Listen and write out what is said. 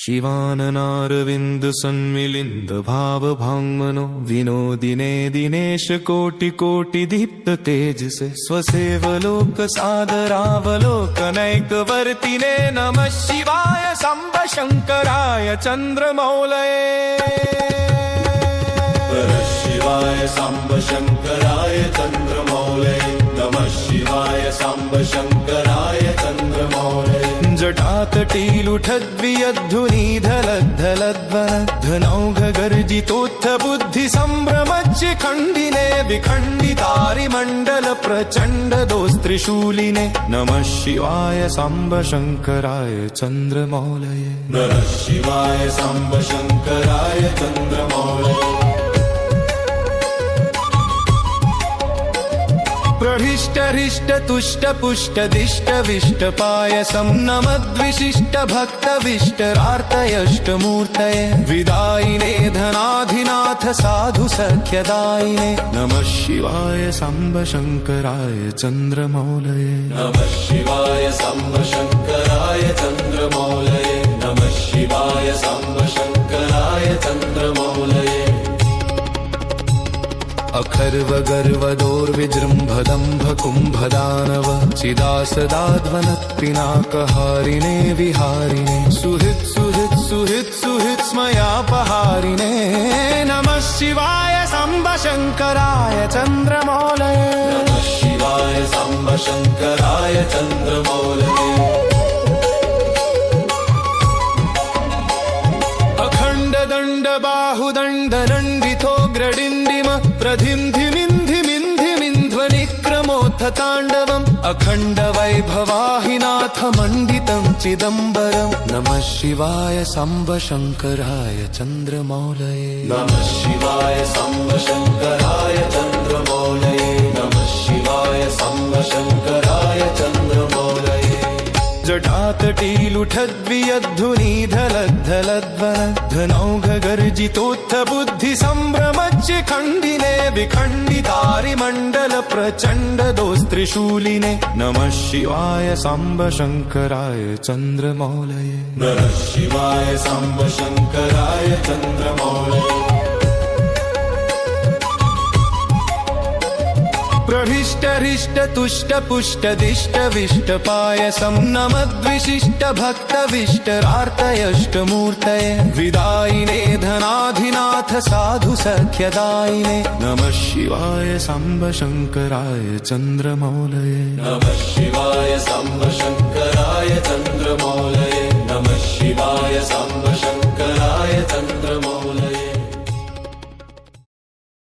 शिवाननारविन्द सन्मिलिन्द भाव भाङ्मनो विनोदिने दिनेश कोटि कोटि दीप्त तेजसे स्वसेवलोक सादरावलोकनैकवर्तिने नमः शिवाय शम्भ शङ्कराय चन्द्रमौलये शिवाय शम्भ शङ्कराय चन्द्रमौलये नमः शिवाय शम्भ शङ्कराय चन्द्रमौलये जटातटीलुठद्वियद्धलद्धलद्वनद्धनौघगर्जितोत्थ बुद्धिसम्भ्रमज्य खण्डिने विखण्डितारिमण्डल प्रचण्ड दोस्त्रिशूलिने नमः शिवाय शम्भ शङ्कराय चन्द्रमौलये नमः शिवाय शम्भ शङ्कराय चन्द्रमौलये प्रहिष्ट हृष्ट तुष्ट पुष्ट दिष्ट विष्ट पायसं नमद्विशिष्ट भक्त विष्टरार्तयष्टमूर्तये विदायिने धनाधिनाथ साधु सख्यदायिने नमः शिवाय शम्भ शङ्कराय चन्द्रमौलये नमः शिवाय शम्भ शङ्कराय चन्द्रमौलये नमः शिवाय शम्भ शङ्कराय चन्द्रमौलये अखर्व गर्वदोर्विजृम्भदम्भ कुम्भदानव चिदासदाध्वनत्पिनाकहारिणे विहारिणे सुहृत् सुहृत् सुहृत् सुहृत् स्मयापहारिणे नमः शिवाय शम्भ शङ्कराय चन्द्रमौलये नमः शिवाय शम्भ शङ्कराय चन्द्रमौलये अखण्ड दण्ड बाहुदण्ड दण्डितो ग्रडिण्डिम प्रधिन्धिमिन्धिमिन्धिमिन्ध्वनिक्रमोत्थ ताण्डवम् अखण्ड वैभवाहिनाथ मण्डितं चिदम्बरम् नमः शिवाय शम्भ शङ्कराय चन्द्रमौलये नमः शिवाय शम्भ शङ्कराय चन्द्रमौलये नमः शिवाय शम्भ शङ्कराय चन्द्रमौलये जटातटीलुठद्वियद्धुनीधलद्धलद्वनद्धनौघगर्जितोत्थ बुद्धिसम्भ्रमज्य खण्डिने विखण्डितारिमण्डल प्रचण्ड दोस्त्रिशूलिने नमः शिवाय शम्भ शङ्कराय चन्द्रमौलये नमः शिवाय शम्भ शङ्कराय चन्द्रमौलये प्रहिष्ट हृष्ट तुष्ट पुष्ट दिष्ट विष्ट पायसं नमद्विशिष्ट भक्त विष्टरार्तयष्टमूर्तये विदायिने धनाधिनाथ साधु सख्यदायिने नमः शिवाय शम्भ शङ्कराय चन्द्रमौलये नमः शिवाय शम्भ शङ्कराय चन्द्रमौलये नमः शिवाय शम्भ